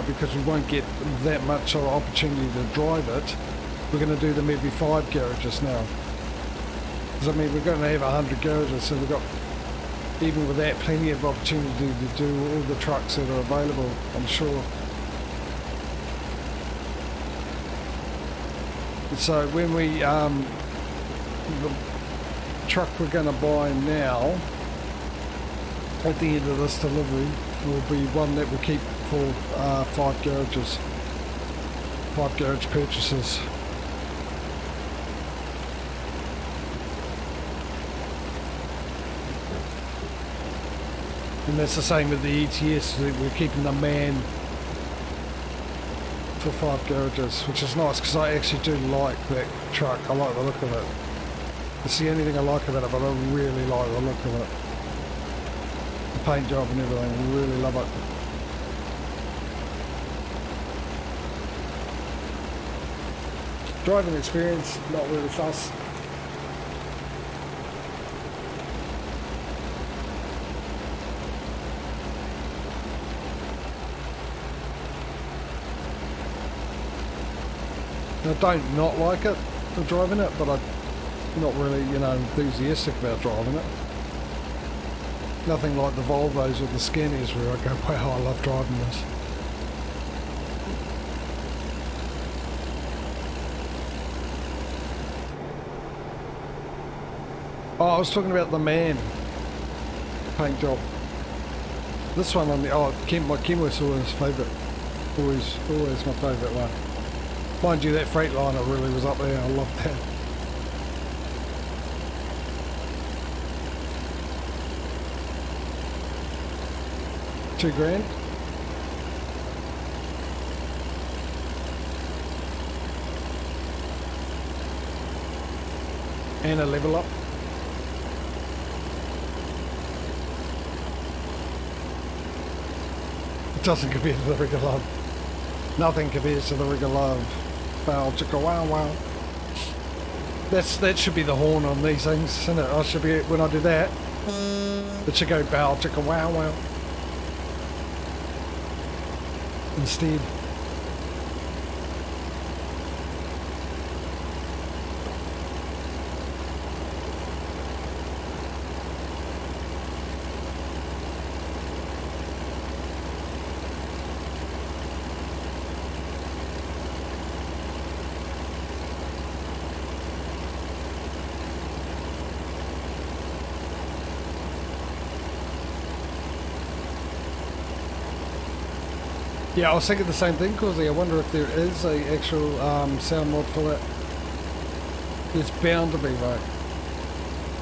because we won't get that much of an opportunity to drive it, we're going to do them every 5 garages now. Because I mean, we're going to have 100 garages, so we've got, even with that, plenty of opportunity to do all the trucks that are available, I'm sure. So when we, the truck we're going to buy now, at the end of this delivery, will be one that we keep for 5 garages, 5 garage purchases. And that's the same with the ATS, we're keeping the man for 5 garages, which is nice because I actually do like that truck. I like the look of it. It's the only thing I like about it, but I really like the look of it. The paint job and everything, I really love it. Driving experience, not really fussed. I don't not like it for driving it, but I'm not really, you know, enthusiastic about driving it. Nothing like the Volvos or the Scanias where I go, wow, I love driving this. Oh, I was talking about the man paint job. This one on the, oh, my Kenworth's always favourite. Always my favourite one. Mind you, that Freightliner really was up there. I loved that. $2,000. And a level up. It doesn't compare to the regular love. Nothing compares to the regular love. Bow chicka wow wow. That should be the horn on these things, isn't it? I should be, when I do that, it should go bow chicka wow wow. Instead. Yeah, I was thinking the same thing, Causey. I wonder if there is a actual sound mod for that. There's bound to be, right?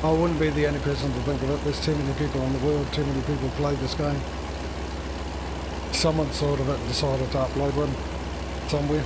I wouldn't be the only person to think of it. There's too many people in the world, too many people play this game. Someone thought of it and decided to upload one somewhere.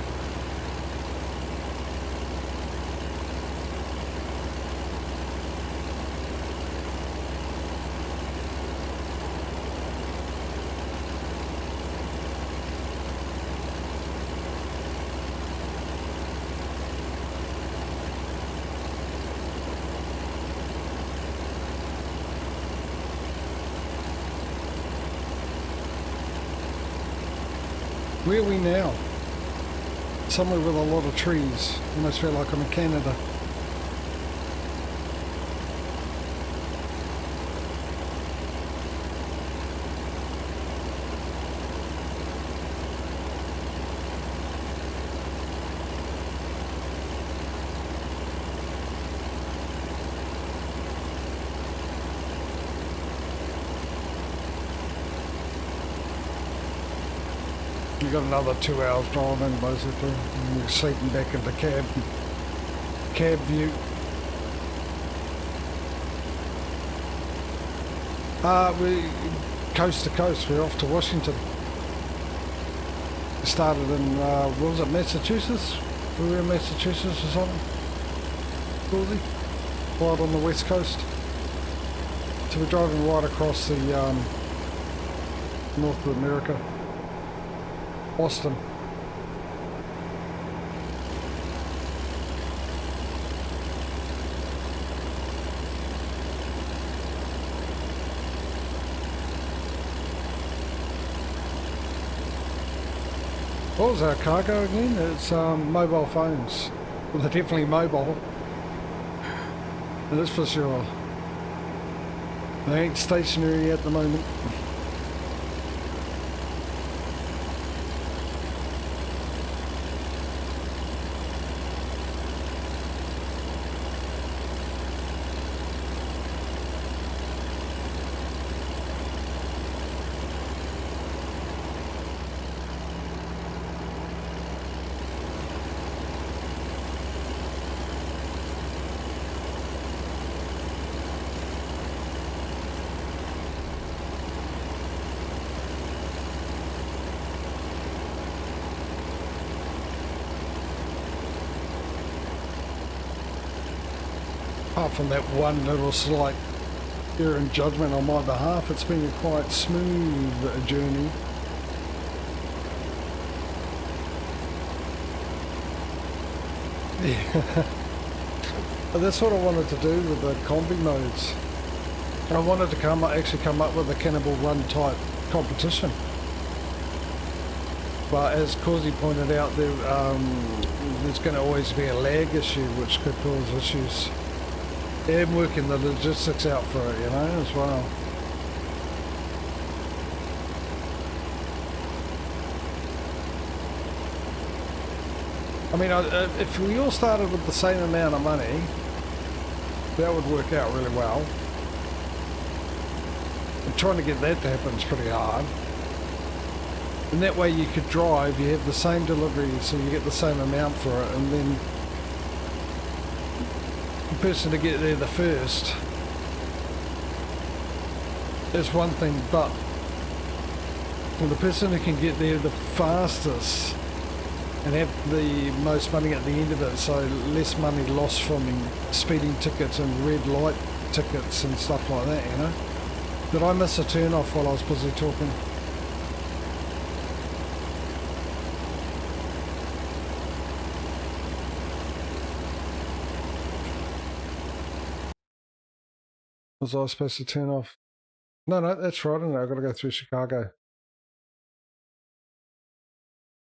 Where are we now? Somewhere with a lot of trees. Almost feel like I'm in Canada. You got another 2 hours driving basically, and you're sleeping back into cab view. We coast to coast. We're off to Washington. We started in what was it, Massachusetts? We were in Massachusetts or something. Probably right on the west coast. So we're driving right across the North of America. Boston. What was our cargo again? It's mobile phones. Well, they're definitely mobile. That is for sure. They ain't stationary at the moment. Apart from that one little slight error in judgment on my behalf, it's been a quite smooth journey. Yeah. But that's what I wanted to do with the combi modes. I wanted to actually come up with a cannibal run type competition. But as Causey pointed out, there's going to always be a lag issue which could cause issues. And working the logistics out for it, you know, as well. I mean, if we all started with the same amount of money, that would work out really well. And trying to get that to happen is pretty hard. And that way you could drive, you have the same delivery, so you get the same amount for it, and then the person to get there the first is one thing, but for the person who can get there the fastest and have the most money at the end of it, so less money lost from speeding tickets and red light tickets and stuff like that, you know. Did I miss a turn off while I was busy talking? Was I supposed to turn off? No, that's right, I've got to go through Chicago.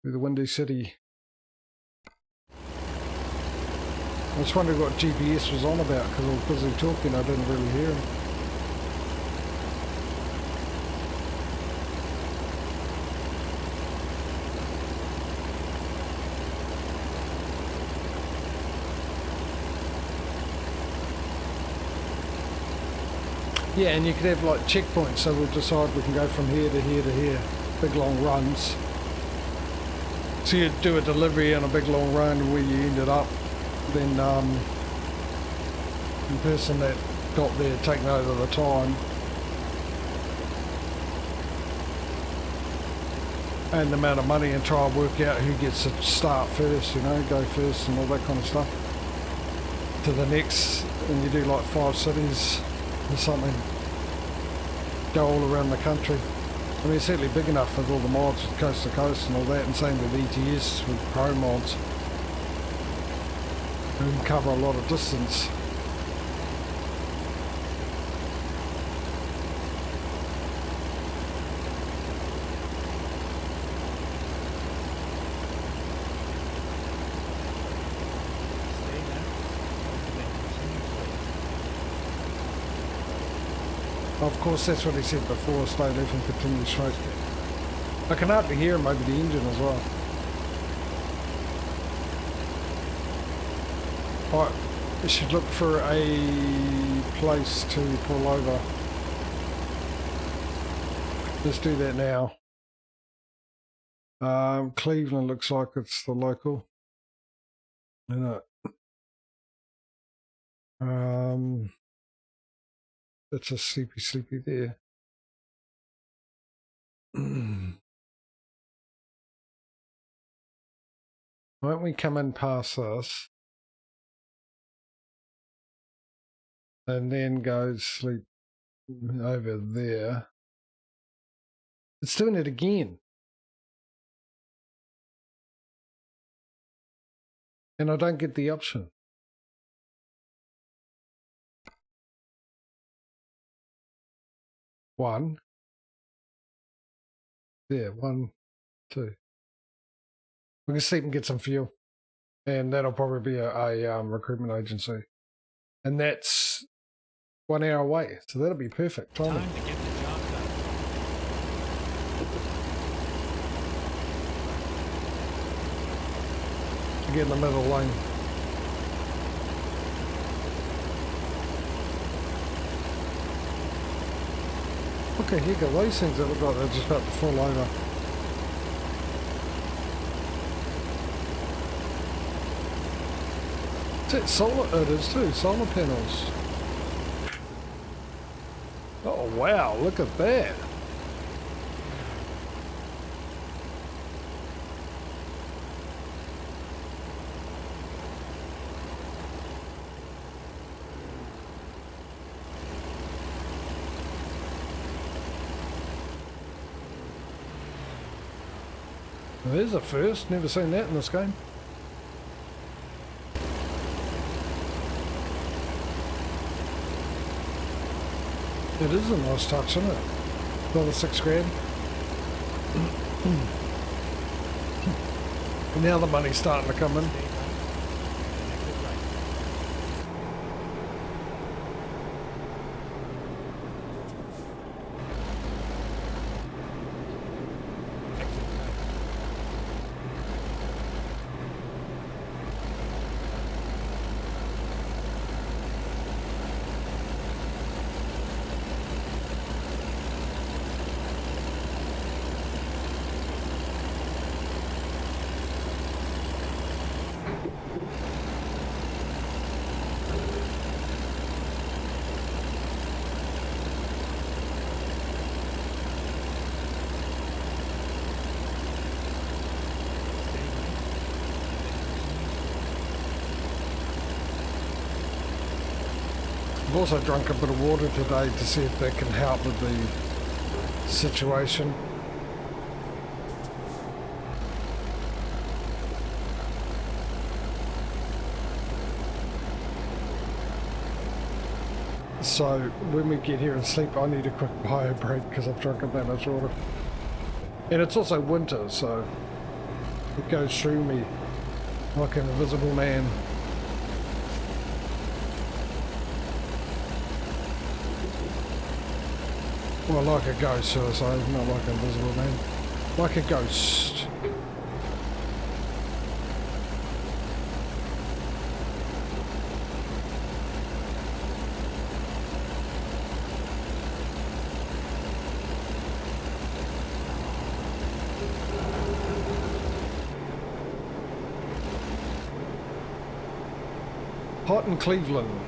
Through the Windy City. I was wondering what GPS was on about because I was busy talking, I didn't really hear him. Yeah, and you could have like checkpoints, so we'll decide we can go from here to here to here, big long runs. So you do a delivery on a big long run where you ended up, then the person that got there taking over the time. And the amount of money, and try and work out who gets to start first, you know, go first and all that kind of stuff. To the next, and you do like 5 cities or something. Go all around the country. I mean, it's certainly big enough with all the mods with coast to coast and all that, and same with ETS with pro mods. You can cover a lot of distance. Of course, that's what he said before, stay left and continue straight. I can hardly hear him over the engine as well. Right, we should look for a place to pull over. Let's do that now. Cleveland looks like it's the local. It's a sleepy there. Why don't we come in past this and then go sleep over there. It's doing it again. And I don't get the option. One. There, 1, 2. We can sleep and get some fuel. And that'll probably be a recruitment agency. And that's 1 hour away. So that'll be perfect timing. Time to get the job done. To get in the middle lane. Okay, here go those things that look like they're just about to fall over. Is it solar? It is too, solar panels. Oh wow, look at that. There's a first, never seen that in this game. It is a nice touch, isn't it? Another $6 grand. Now the money's starting to come in. I've also drunk a bit of water today to see if that can help with the situation. So when we get here and sleep, I need a quick bio break because I've drunk that much water. And it's also winter, so it goes through me like an invisible man. Well, like a ghost, should I say, not like an invisible man. Like a ghost. Hot in Cleveland.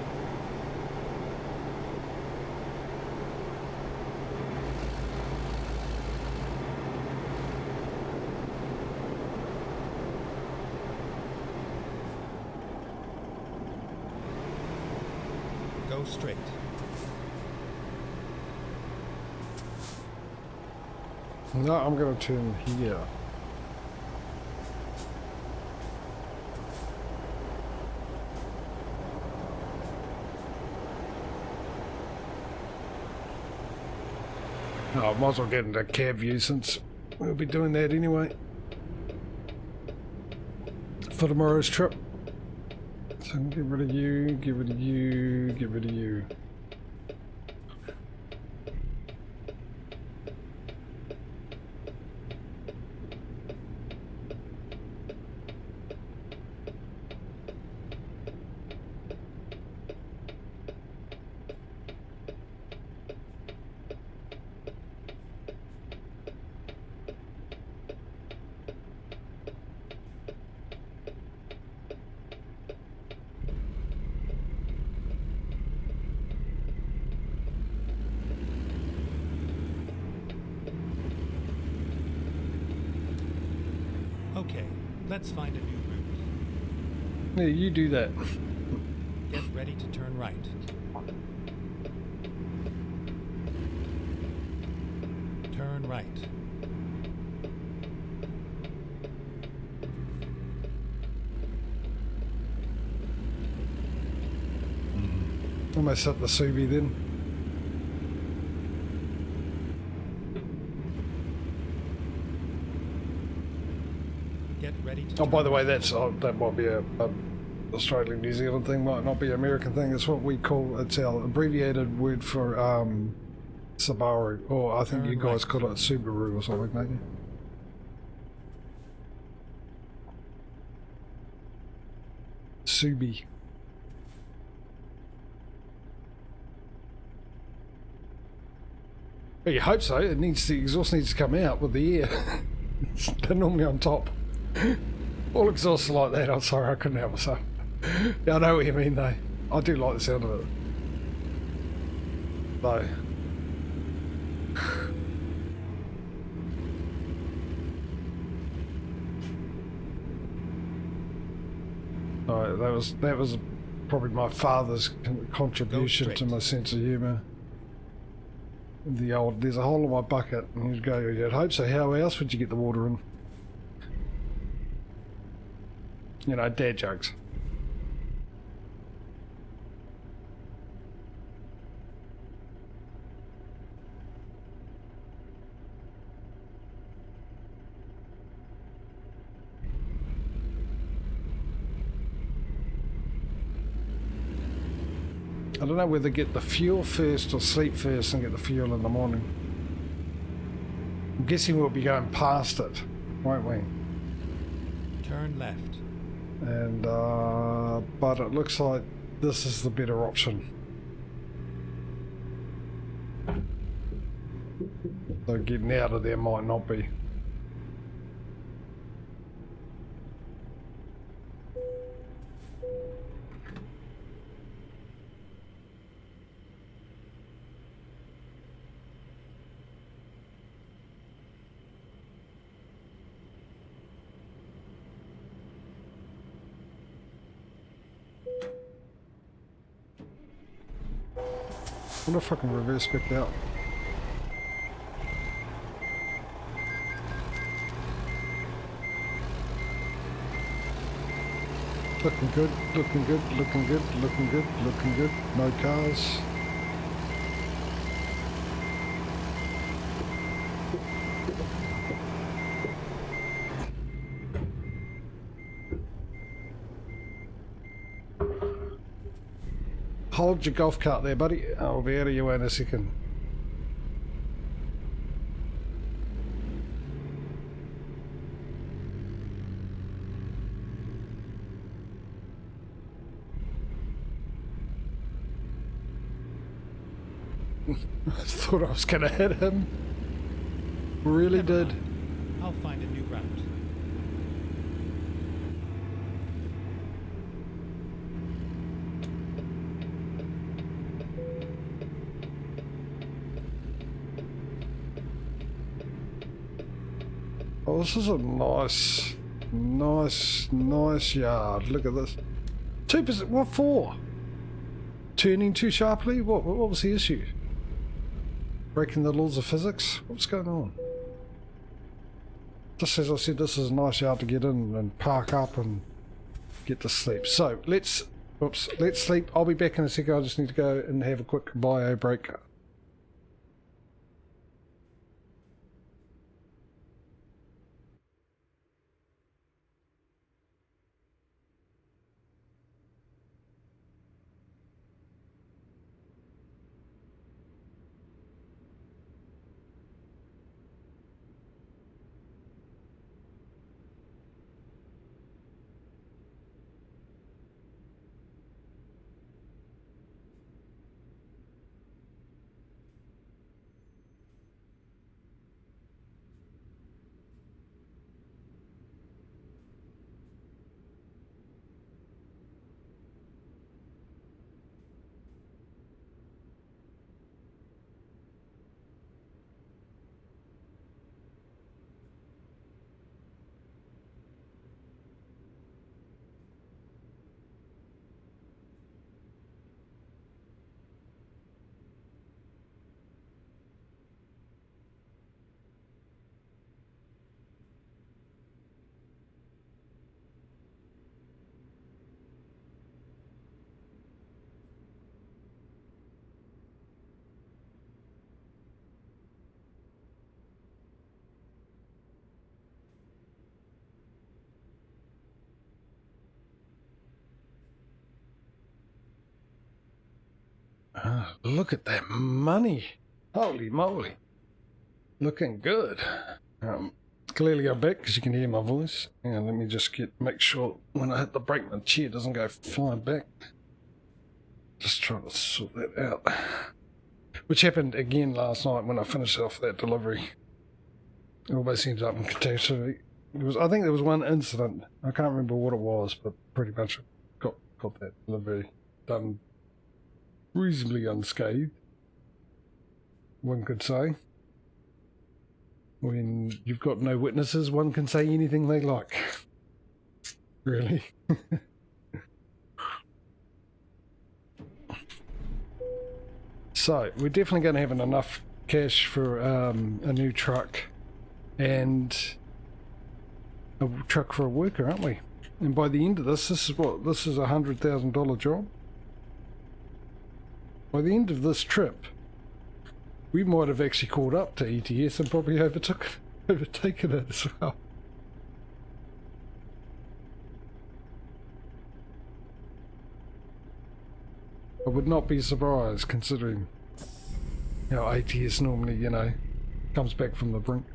Go straight. No, I'm going to turn here. Oh, I might as well get into cab view since we'll be doing that anyway for tomorrow's trip. So get rid of you, get rid of you, get rid of you. Okay, let's find a new route. Yeah, you do that. Get ready to turn right. Turn right. Almost hit the Subi then. Get ready Oh, by the way, that's that might be a Australian New Zealand thing, might not be an American thing. It's what we call, it's our abbreviated word for Subaru, or I think you guys call it Subaru or something, don't you? Subi. Well, you hope so. It needs, the exhaust needs to come out with the air. They're normally on top. All exhausts are like that. I'm sorry, I couldn't help myself. Yeah, I know what you mean though. I do like the sound of it. Though. Alright, that was probably my father's contribution to my sense of humour. The old, there's a hole in my bucket, and you'd go, you'd hope so. How else would you get the water in? You know, dad jokes. I don't know whether get the fuel first or sleep first and get the fuel in the morning. I'm guessing we'll be going past it, won't we? Turn left. And but it looks like this is the better option. So getting out of there might not be. I wonder if I can reverse back out. Looking good, looking good, looking good, looking good, looking good. No cars. Hold your golf cart there, buddy. I'll be out of your way in a second. I thought I was going to hit him. Really Never did. mind. I'll find a new route. Oh, this is a nice yard. Look at this. 2%. What for? Turning too sharply? What was the issue? Breaking the laws of physics? What's going on? Just as I said, this is a nice yard to get in and park up and get to sleep. So let's sleep. I'll be back in a second. I just need to go and have a quick bio break. Look at that money. Holy moly. Looking good. Clearly I'm back because you can hear my voice. And let me just make sure when I hit the brake my chair doesn't go flying back. Just trying to sort that out. Which happened again last night when I finished off that delivery. It always ends up in catastrophe. I think there was one incident. I can't remember what it was, but pretty much got that delivery done reasonably unscathed, one could say. When you've got no witnesses, one can say anything they like. Really. So, we're definitely going to have enough cash for a new truck and a truck for a worker, aren't we? And by the end of this is what? This is a $100,000 job. By the end of this trip, we might have actually caught up to ATS and probably overtaken it as well. I would not be surprised considering how ATS normally, you know, comes back from the brink.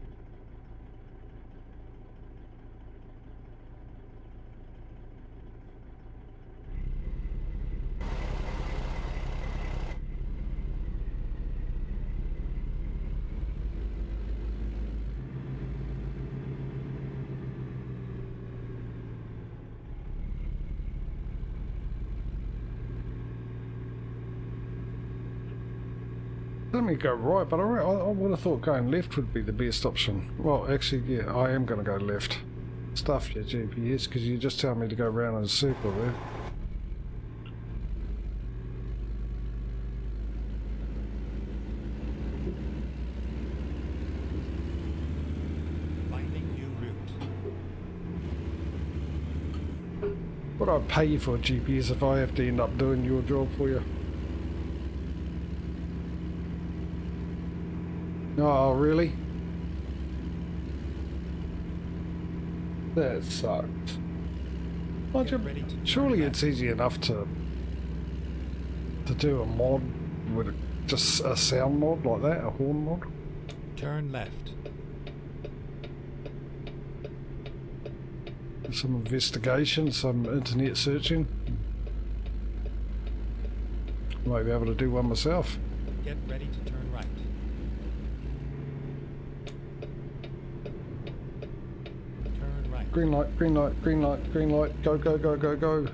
Let me go right, but I would have thought going left would be the best option. Well, actually, yeah, I am going to go left. Stuff your GPS, because you just tell me to go round in a circle there. Finding new route. What do I pay you for GPS if I have to end up doing your job for you? Oh, really? That sucks. Surely it's easy enough to do a mod with just a sound mod like that, a horn mod. Turn left. Some investigation, some internet searching. Might be able to do one myself. Get ready to turn right. Turn right. Green light, green light, green light, green light. Go, go, go, go, go.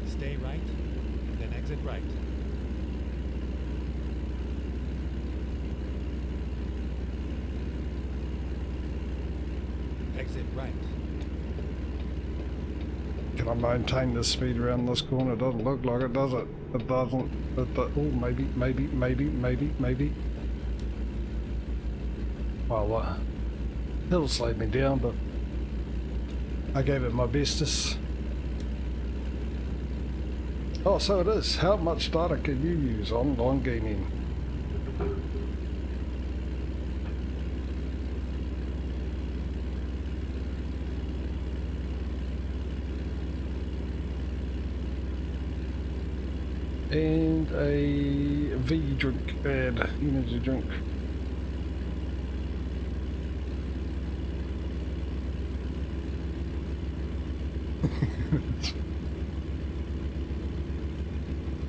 Stay right, then exit right. Exit right. Can I maintain the speed around this corner? It doesn't look like it, does it? It doesn't. Oh, maybe, maybe, maybe, maybe, maybe. Well, it'll slow me down, but I gave it my bestest. Oh, so it is. How much data can you use online gaming? And a V drink ad, energy drink.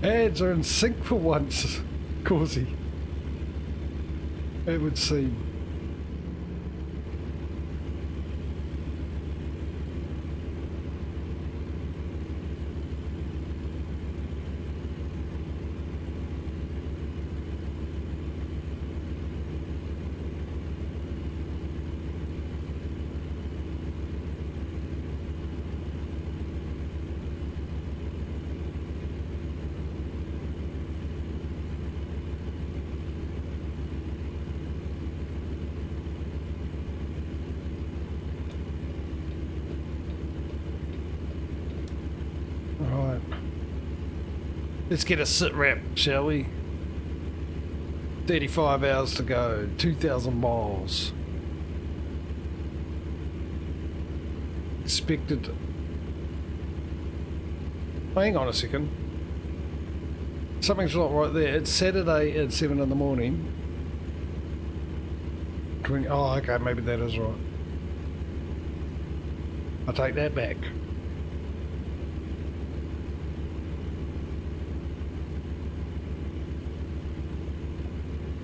Ads are in sync for once, Causey. It would seem. Let's get a sit rep, shall we? 35 hours to go, 2,000 miles. Expected. Hang on a second. Something's not right there. It's Saturday at 7 in the morning. 20, oh, okay, maybe that is right. I'll take that back.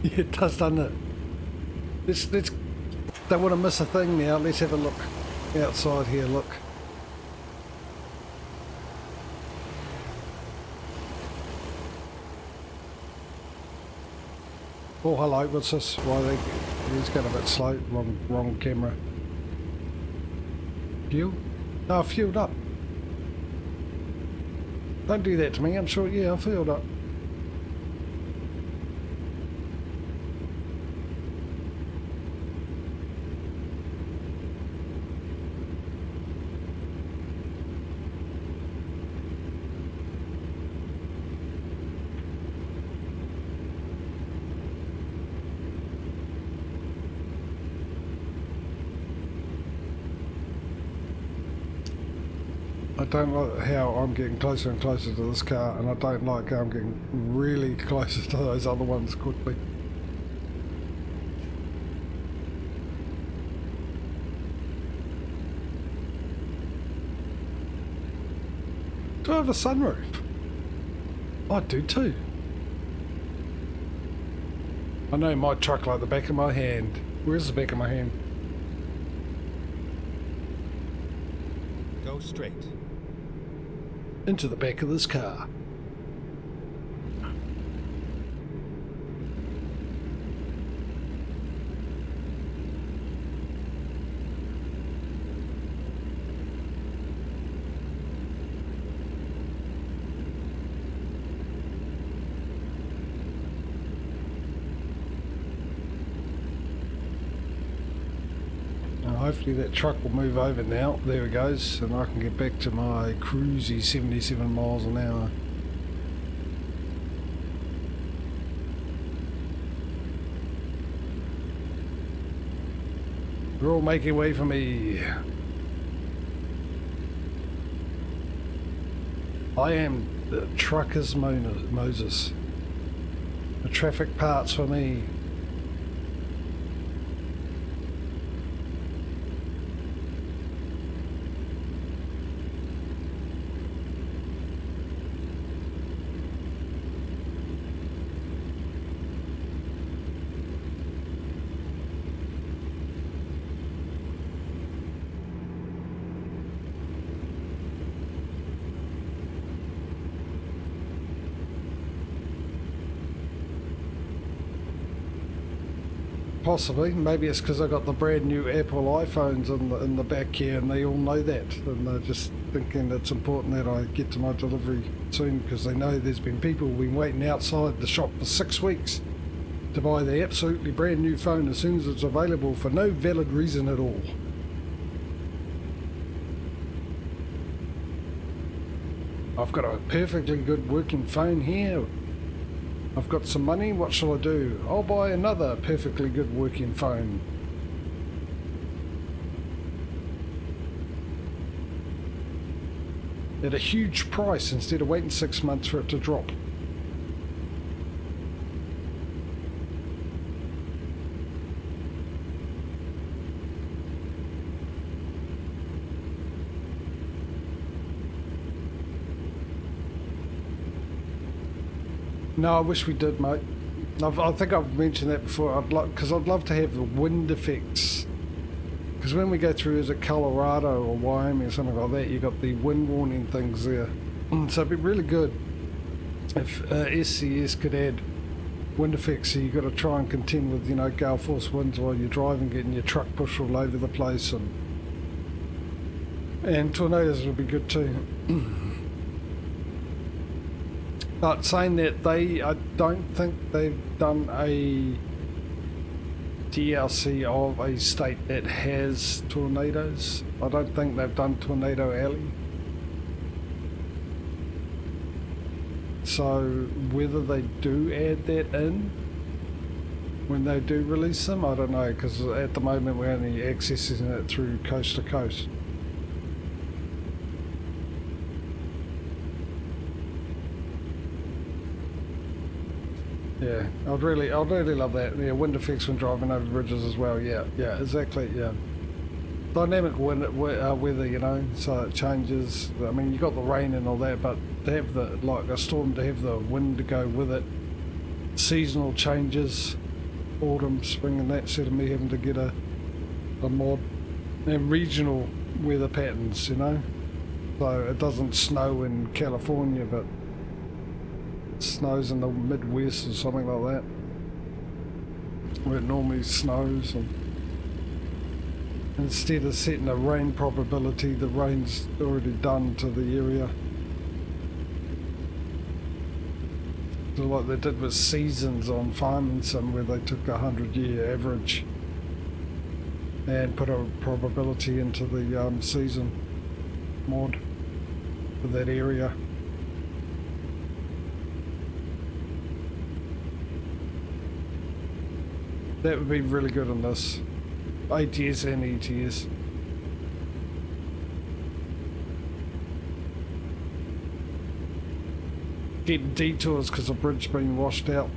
Yeah, it does, doesn't it? Let's don't want to miss a thing now. Let's have a look outside here. Look. Oh, hello. What's this? Why he's going a bit slow. Wrong camera. Fuel? No, I fueled up. Don't do that to me. I'm sure. Yeah, I fueled up. I don't like how I'm getting closer and closer to this car, and I don't like how I'm getting really closer to those other ones quickly. Do I have a sunroof? I do too. I know my truck like the back of my hand. Where's the back of my hand? Go straight. Into the back of this car. Hopefully that truck will move over now. There it goes, and I can get back to my cruisy 77 miles an hour. They're all making way for me. I am the trucker's Moses. The traffic parts for me. Possibly, maybe it's because I got the brand new Apple iPhones in the back here, and they all know that, and they're just thinking it's important that I get to my delivery soon, because they know there's been people who've been waiting outside the shop for 6 weeks to buy the absolutely brand new phone as soon as it's available for no valid reason at all. I've got a perfectly good working phone here. I've got some money, what shall I do? I'll buy another perfectly good working phone. At a huge price instead of waiting 6 months for it to drop. No, I wish we did, mate. I think I've mentioned that before. Because I'd love to have the wind effects. Because when we go through, is it Colorado or Wyoming or something like that, you got the wind warning things there. So it'd be really good if SCS could add wind effects. So you got to try and contend with, you know, gale force winds while you're driving, getting your truck pushed all over the place, and tornadoes would be good too. But saying that, I don't think they've done a DLC of a state that has tornadoes. I don't think they've done Tornado Alley. So whether they do add that in when they do release them, I don't know, because at the moment we're only accessing it through coast to coast. Yeah, I'd really love that. Yeah, wind effects when driving over bridges as well. Yeah, exactly. Yeah, dynamic weather, you know, so it changes. I mean, you got the rain and all that, but to have the like a storm, to have the wind to go with it, seasonal changes, autumn, spring, and that sort of me having to get a mod and regional weather patterns, you know. So it doesn't snow in California, but snows in the Midwest or something like that, where it normally snows, and instead of setting a rain probability, the rain's already done to the area. So like they did with seasons on Farming Sim, where they took 100-year average and put a probability into the season mod for that area. That would be really good on this ATS and ETS. Getting detours because the bridge's been washed out.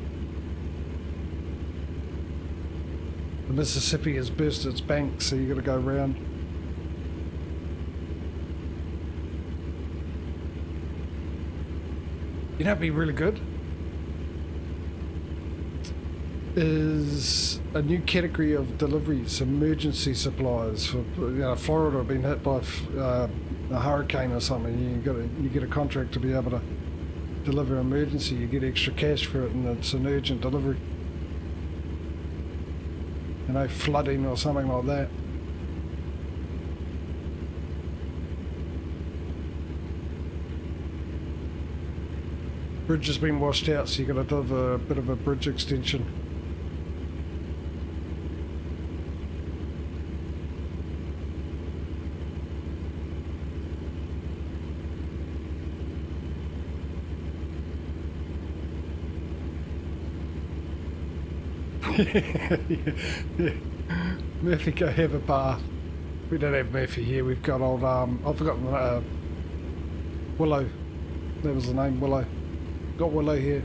The Mississippi has burst its banks, so you got to go round. You know, it'd be really good is a new category of deliveries, emergency supplies. For, you know, Florida have been hit by a hurricane or something. You get a contract to be able to deliver emergency. You get extra cash for it, and it's an urgent delivery. You know, flooding or something like that. Bridge has been washed out, so you've got to deliver a bit of a bridge extension. Yeah. Murphy, go have a bath. We don't have Murphy here. We've got old I've forgotten Willow. That was the name, Willow. Got Willow here.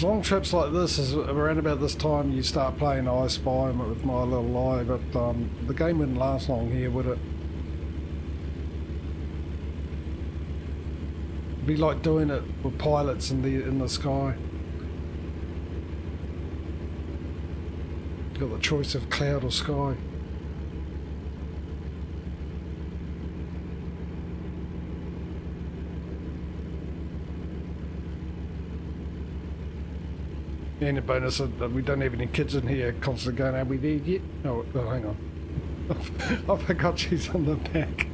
Long trips like this is around about this time you start playing I Spy with my little lie, but the game wouldn't last long here, would it? It'd be like doing it with pilots in the sky. You've got the choice of cloud or sky. And a bonus that we don't have any kids in here constantly going, are we there yet? Oh, hang on. I forgot she's on the back.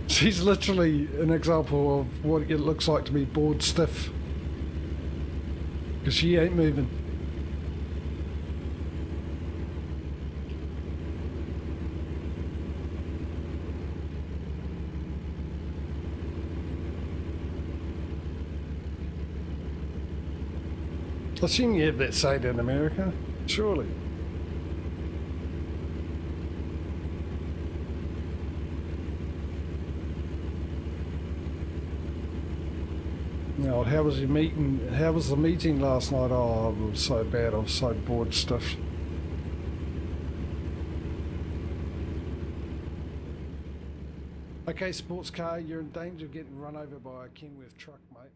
She's literally an example of what it looks like to be bored stiff. Because she ain't moving. I assume you have that site in America, surely. Now, how was your meeting? How was the meeting last night? Oh, it was so bad. I was so bored stiff. Okay, sports car, you're in danger of getting run over by a Kenworth truck, mate.